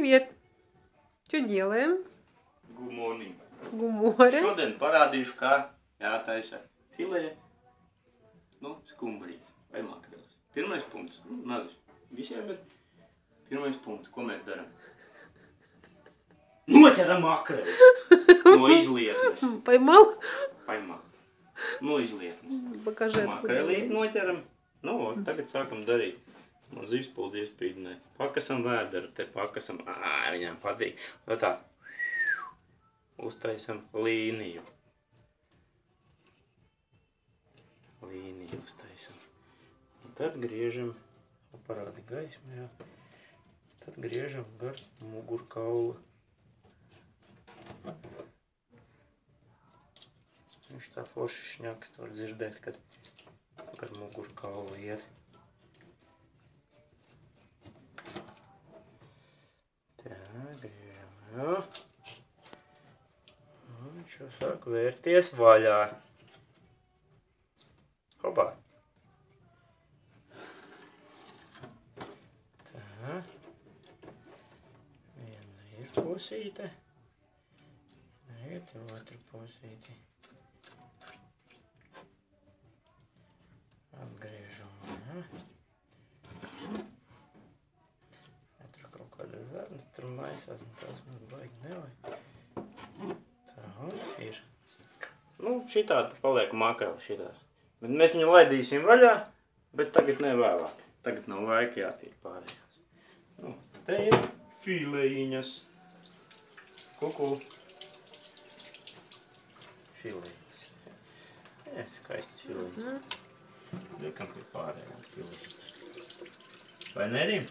Привет! Что делаем? Good morning. Гуморим. Šodien parādīšu, kā jātaisa filē, skumbrī vai makreles. Pirmais punkts, mazs visiem, bet pirmais punkts, ko mēs darām? Noķeram makreli no izlietnes. Поймал? Paimā. No izlietnes. Покажи. Makrelīt noķeram. Nu, tagad sākam darīt. Man zivspuldi iespīdinē. Pakasam vēderu, te pakasam. Viņām patīk. Tā. Uztaisam līniju. Līniju uztaisam. Un tad griežam, parādi gaismu, jā. Tad griežam gar mugurkaulu. Viņš tā forši šņaks, var dzirdēt, kad gar mugurkaulu iet. Tā, griežam, jā. Un viņš jau sāk vērties vaļā. Hopā. Tā. Viena ir posīte. Ir otra posīte. Atgriežam, jā. Tur kaut kāda zarnas tur maisās, un tās man baigi nevajag. Tā, un ir. Nu, šitādi paliek makreli, šitādi. Bet mēs viņu laidīsim vaļā, bet tagad nevēlāk. Tagad nav vajag jātīk pārējās. Nu, te ir filējiņas. Kuku. Filējiņas. Jā, skaisti filējiņas. Liekam pie pārējām filējiņas. Vai nerīm?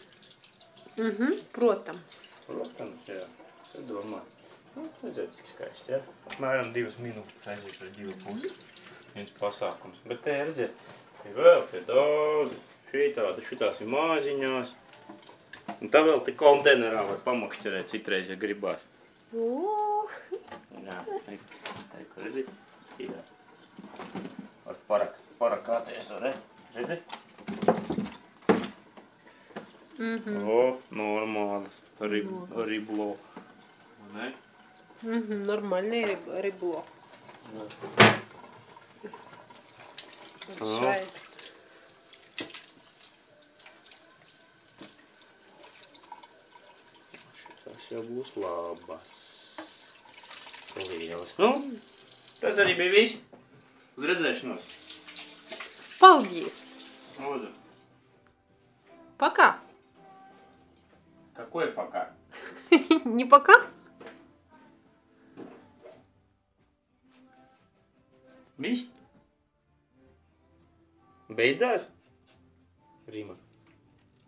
Protams. Protams, jā. Es domāju. Nu, redzēt, cik skaisti, jā. Apmēram 2 minūtes aiziet ar 2,5. Viens pasākums. Bet te redzēt, ir vēl te daudz. Šitās ir māziņās. Un tā vēl te konteinerā var pamakšķerēt citreiz, ja gribās. Jā, ko redzēt? Jā. Var parakāties, var, redzēt? Normāli. Riblо. Ne? Нормальный ребло. Tas jau būs labas. Lielas. Nu, tas arī bija viss. Uz redzēšanos. Paldies. Lūdzu. Пока. Какой пока? Не пока? Viss? Beidzās? Rīma.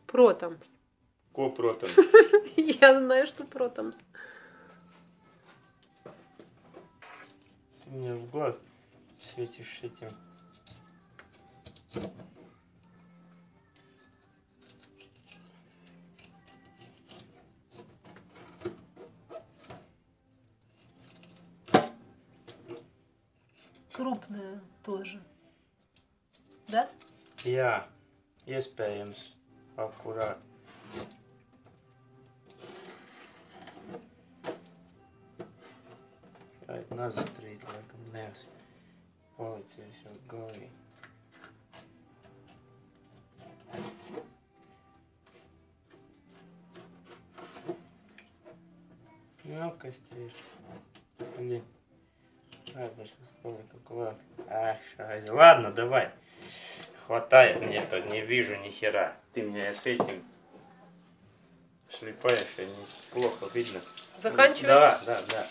Protams. Ko protams? Я знаю, что протams. Ты мне в глаз светишь этим. Крупная тоже. Да? Jā, iespējams, akurāt. Vajag nazastrīt, laikam neesi policies jau galīgi. Nu, kas tieši? Блин. Надо сейчас полка клад. Шайзе. Ладно, давай. Хватает мне тут, не вижу ни хера. Ты меня с этим слепаешь, плохо видно. Заканчиваем? Да.